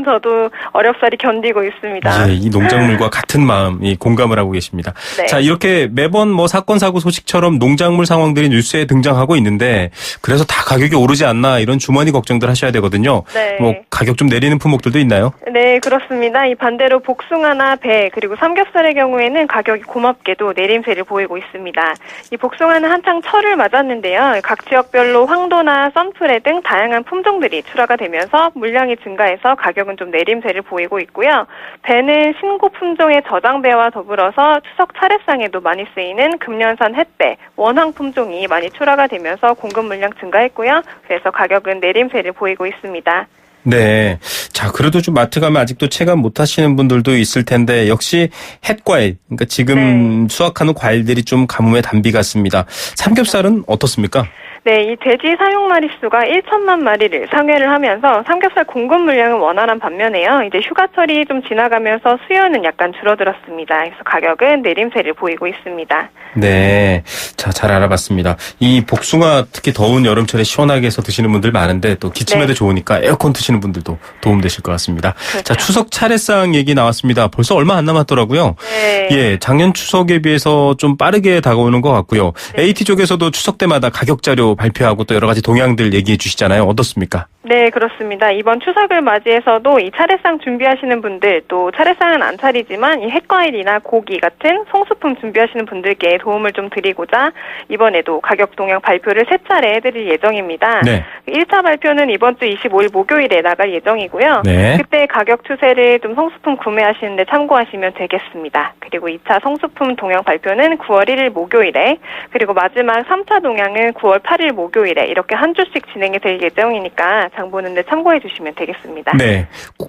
저도 어렵사리 견디고 있습니다. 예, 이 농작물과 같은 마음, 공감을 하고 계십니다. 네. 자, 이렇게 매번 사건, 사고 소식처럼 농작물 상황들이 뉴스에 등장하고 있는데, 그래서 다 가격이 오르지 않나, 이런 주머니 걱정들 하셔야 되거든요. 네. 가격 좀 내리는 품목들도 있나요? 네, 그렇습니다. 이 반대로 복숭아나 배, 그리고 삼겹살의 경우에는 가격이 고맙게도 내림세를 보이고 있습니다. 이 복숭아는 한창 철을 맞았는데요. 각 지역별로 황도나 썬프레 등 다양한 품종들이 출하가 되면서 물량이 증가해서 가격은 좀 내림세를 보이고 있고요. 배는 신고 품종의 저장배와 더불어서 추석 차례상에도 많이 쓰이는 금년산 햇배, 원황 품종이 많이 출하가 되면서 공급 물량 증가했고요. 그래서 가격은 내림세를 보이고 있습니다. 네. 자, 그래도 좀 마트 가면 아직도 체감 못 하시는 분들도 있을 텐데, 역시 햇과일, 그러니까 지금 수확하는 과일들이 좀 가뭄의 단비 같습니다. 삼겹살은 어떻습니까? 네, 이 돼지 사용 마리수가 1천만 마리를 상회를 하면서 삼겹살 공급 물량은 원활한 반면에요. 이제 휴가철이 좀 지나가면서 수요는 약간 줄어들었습니다. 그래서 가격은 내림세를 보이고 있습니다. 네. 자, 잘 알아봤습니다. 이 복숭아 특히 더운 여름철에 시원하게 해서 드시는 분들 많은데 또 기침에도 좋으니까 에어컨 트시는 분들도 도움되실 것 같습니다. 그렇죠. 자, 추석 차례상 얘기 나왔습니다. 벌써 얼마 안 남았더라고요. 네. 예, 작년 추석에 비해서 좀 빠르게 다가오는 것 같고요. AT 쪽에서도 추석 때마다 가격 자료 발표하고 또 여러 가지 동향들 얘기해 주시잖아요. 어떻습니까? 네, 그렇습니다. 이번 추석을 맞이해서도 이 차례상 준비하시는 분들, 또 차례상은 안 차리지만 이 햇과일이나 고기 같은 송수품 준비하시는 분들께 도움을 좀 드리고자 이번에도 가격 동향 발표를 3차례 해드릴 예정입니다. 네. 1차 발표는 이번 주 25일 목요일에 나갈 예정이고요. 네. 그때 가격 추세를 좀 송수품 구매하시는데 참고하시면 되겠습니다. 그리고 2차 송수품 동향 발표는 9월 1일 목요일에, 그리고 마지막 3차 동향은 9월 8일 목요일에 이렇게 한 주씩 진행이 될 예정이니까 장 보는데 참고해 주시면 되겠습니다. 네.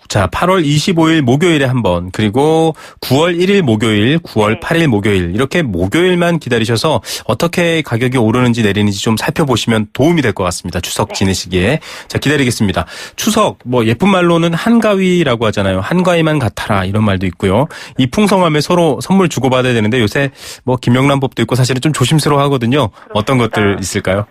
자, 8월 25일 목요일에 한 번, 그리고 9월 1일 목요일, 9월 8일 목요일, 이렇게 목요일만 기다리셔서 어떻게 가격이 오르는지 내리는지 좀 살펴보시면 도움이 될 것 같습니다. 추석 지내시기에. 자, 기다리겠습니다. 추석, 예쁜 말로는 한가위라고 하잖아요. 한가위만 같아라, 이런 말도 있고요. 이 풍성함에 서로 선물 주고받아야 되는데 요새 김영란법도 있고 사실은 좀 조심스러워 하거든요. 그렇습니다. 어떤 것들 있을까요?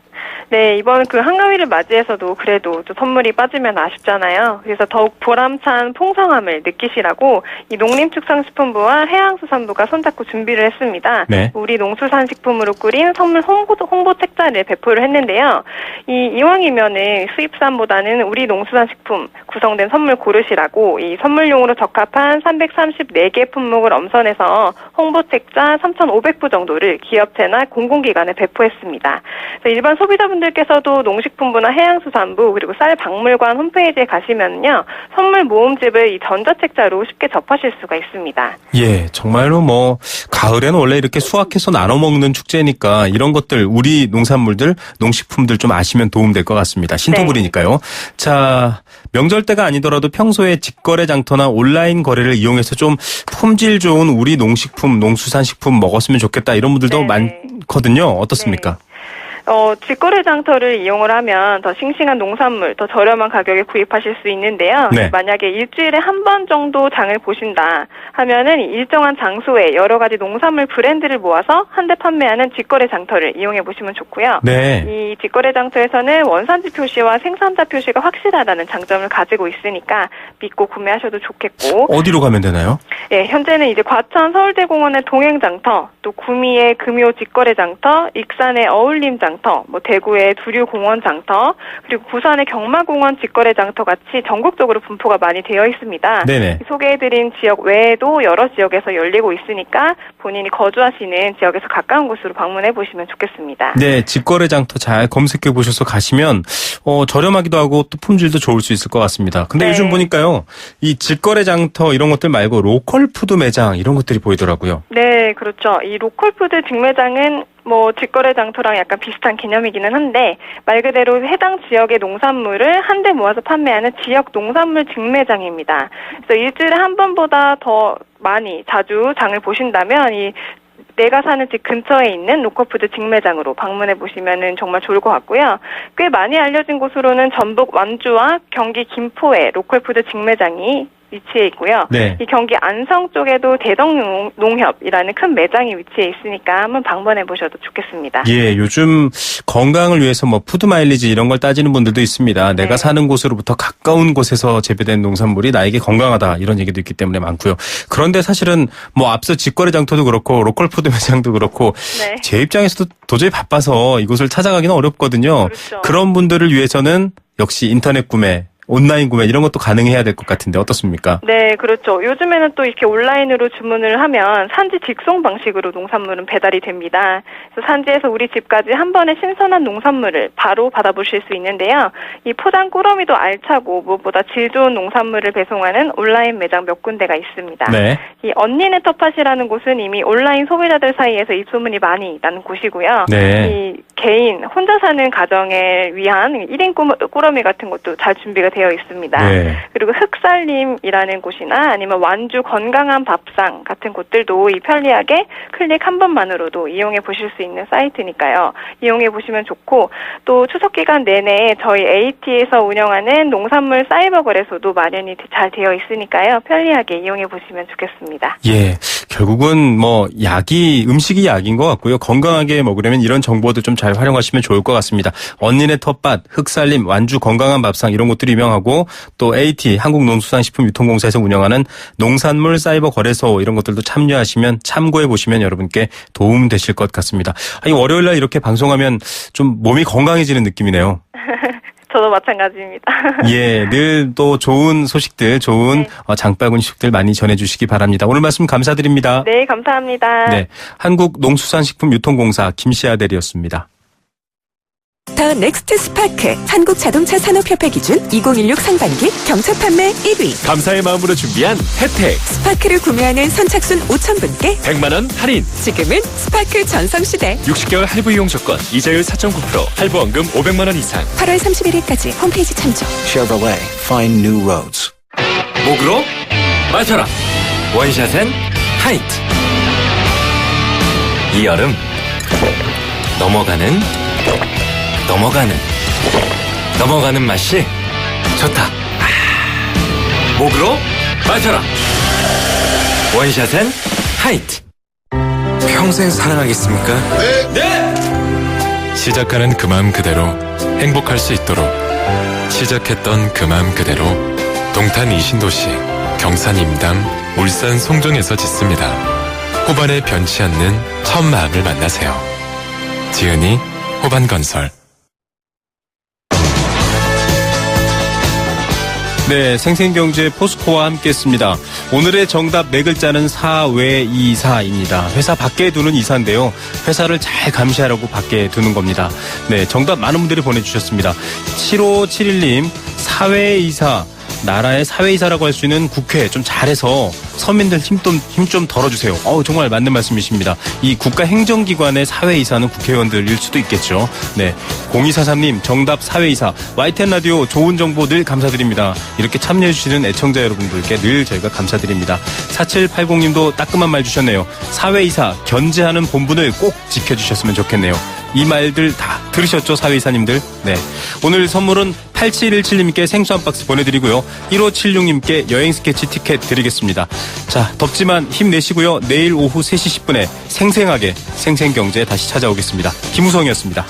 네, 이번 그 한가위를 맞이해서도 그래도 또 선물이 빠지면 아쉽잖아요. 그래서 더욱 보람찬 풍성함을 느끼시라고 이 농림축산식품부와 해양수산부가 손잡고 준비를 했습니다. 네. 우리 농수산식품으로 꾸린 선물 홍보 책자를 배포를 했는데요. 이왕이면은 수입산보다는 우리 농수산식품 구성된 선물 고르시라고 이 선물용으로 적합한 334개 품목을 엄선해서 홍보 책자 3,500부 정도를 기업체나 공공기관에 배포했습니다. 일반 소비자분들께서도 농식품부나 해양수산부 그리고 쌀박물관 홈페이지에 가시면요 선물 모음집을 이 전자책자로 쉽게 접하실 수가 있습니다. 예, 정말로 가을에는 원래 이렇게 수확해서 나눠 먹는 축제니까 이런 것들 우리 농산물들, 농식품들 좀 아시면 도움될 것 같습니다. 신토불이니까요. 네. 자, 명절 때가 아니더라도 평소에 직거래 장터나 온라인 거래를 이용해서 좀 품질 좋은 우리 농식품, 농수산식품 먹었으면 좋겠다 이런 분들도 많거든요. 어떻습니까? 네. 직거래 장터를 이용을 하면 더 싱싱한 농산물, 더 저렴한 가격에 구입하실 수 있는데요. 네. 만약에 일주일에 한 번 정도 장을 보신다 하면은 일정한 장소에 여러 가지 농산물 브랜드를 모아서 한 대 판매하는 직거래 장터를 이용해 보시면 좋고요. 네. 이 직거래 장터에서는 원산지 표시와 생산자 표시가 확실하다는 장점을 가지고 있으니까 믿고 구매하셔도 좋겠고. 어디로 가면 되나요? 네, 현재는 이제 과천 서울대공원의 동행 장터, 또 구미의 금요 직거래 장터, 익산의 어울림 장터, 장터, 뭐 대구의 두류공원 장터, 그리고 부산의 경마공원 직거래 장터 같이 전국적으로 분포가 많이 되어 있습니다. 네네. 소개해드린 지역 외에도 여러 지역에서 열리고 있으니까 본인이 거주하시는 지역에서 가까운 곳으로 방문해 보시면 좋겠습니다. 네, 직거래 장터 잘 검색해 보셔서 가시면 저렴하기도 하고 또 품질도 좋을 수 있을 것 같습니다. 근데 네. 요즘 보니까요, 이 직거래 장터 이런 것들 말고 로컬 푸드 매장 이런 것들이 보이더라고요. 네, 그렇죠. 이 로컬푸드 직매장은 뭐 직거래 장터랑 약간 비슷한 개념이기는 한데 말 그대로 해당 지역의 농산물을 한데 모아서 판매하는 지역 농산물 직매장입니다. 그래서 일주일에 한 번보다 더 많이 자주 장을 보신다면 이 내가 사는 집 근처에 있는 로컬푸드 직매장으로 방문해 보시면은 정말 좋을 것 같고요. 꽤 많이 알려진 곳으로는 전북 완주와 경기 김포에 로컬푸드 직매장이 위치해 있고요. 네. 이 경기 안성 쪽에도 대덕농협이라는 큰 매장이 위치해 있으니까 한번 방문해 보셔도 좋겠습니다. 예, 요즘 건강을 위해서 뭐 푸드 마일리지 이런 걸 따지는 분들도 있습니다. 내가 사는 곳으로부터 가까운 곳에서 재배된 농산물이 나에게 건강하다 이런 얘기도 있기 때문에 많고요. 그런데 사실은 뭐 앞서 직거래 장터도 그렇고 로컬 푸드 매장도 그렇고 네. 제 입장에서도 도저히 바빠서 이곳을 찾아가기는 어렵거든요. 그렇죠. 그런 분들을 위해서는 역시 인터넷 구매, 온라인 구매 이런 것도 가능해야 될 것 같은데 어떻습니까? 네, 그렇죠. 요즘에는 또 이렇게 온라인으로 주문을 하면 산지 직송 방식으로 농산물은 배달이 됩니다. 그래서 산지에서 우리 집까지 한 번에 신선한 농산물을 바로 받아보실 수 있는데요. 이 포장 꾸러미도 알차고 무엇보다 질 좋은 농산물을 배송하는 온라인 매장 몇 군데가 있습니다. 네. 이 언니네 텃밭이라는 곳은 이미 온라인 소비자들 사이에서 입소문이 많이 나는 곳이고요. 네. 이 개인 혼자 사는 가정에 위한 1인 꾸러미 같은 것도 잘 준비가 되어 있습니다. 네. 그리고 흑살림이라는 곳이나 아니면 완주 건강한 밥상 같은 곳들도 이 편리하게 클릭 한 번만으로도 이용해 보실 수 있는 사이트니까요. 이용해 보시면 좋고 또 추석 기간 내내 저희 AT에서 운영하는 농산물 사이버 거래소도 마련이 잘 되어 있으니까요. 편리하게 이용해 보시면 좋겠습니다. 예, 결국은 뭐 음식이 약인 것 같고요. 건강하게 먹으려면 이런 정보도 좀 잘 활용하시면 좋을 것 같습니다. 언니네 텃밭, 흑살림, 완주 건강한 밥상 이런 곳들이 유명하고 또 AT 한국농수산식품유통공사에서 운영하는 농산물 사이버 거래소 이런 것들도 참여하시면 참고해 보시면 여러분께 도움 되실 것 같습니다. 아니, 월요일 날 이렇게 방송하면 좀 몸이 건강해지는 느낌이네요. 저도 마찬가지입니다. 예, 늘 또 좋은 소식들, 좋은 장바구니 소식들 많이 전해주시기 바랍니다. 오늘 말씀 감사드립니다. 네, 감사합니다. 네, 한국농수산식품유통공사 김시아 대리였습니다. 더 넥스트 스파크 한국자동차 산업협회 기준 2016 상반기 경차 판매 1위. 감사의 마음으로 준비한 혜택. 스파크를 구매하는 선착순 5,000분께 100만 원 할인. 지금은 스파크 전성시대. 60개월 할부 이용 조건. 이자율 4.9%. 할부원금 500만 원 이상. 8월 31일까지 홈페이지 참조. Chevrolet, find new roads. 목으로 마셔라. 원샷엔 하이트. 이 여름 넘어가는 맛이 좋다. 목으로 마셔라. 원샷엔 하이트. 평생 사랑하겠습니까? 네! 시작하는 그 마음 그대로 행복할 수 있도록 시작했던 그 마음 그대로 동탄 이신도시 경산 임당 울산 송정에서 짓습니다. 호반에 변치 않는 첫 마음을 만나세요. 지은이 호반건설. 네, 생생경제 포스코와 함께했습니다. 오늘의 정답 네 글자는 사외이사입니다. 회사 밖에 두는 이사인데요. 회사를 잘 감시하라고 밖에 두는 겁니다. 네, 정답 많은 분들이 보내주셨습니다. 7571님, 사외이사. 나라의 사회이사라고 할 수 있는 국회 좀 잘해서 서민들 힘 좀 덜어주세요. 정말 맞는 말씀이십니다. 이 국가행정기관의 사회이사는 국회의원들일 수도 있겠죠. 네, 0243님 정답 사회이사. YTN 라디오 좋은 정보 늘 감사드립니다. 이렇게 참여해주시는 애청자 여러분들께 늘 저희가 감사드립니다. 4780님도 따끔한 말 주셨네요. 사회이사 견제하는 본분을 꼭 지켜주셨으면 좋겠네요. 이 말들 다 들으셨죠, 사회이사님들? 네. 오늘 선물은 8717님께 생수 한 박스 보내드리고요. 1576님께 여행 스케치 티켓 드리겠습니다. 자, 덥지만 힘내시고요. 내일 오후 3시 10분에 생생하게 생생경제 다시 찾아오겠습니다. 김우성이었습니다.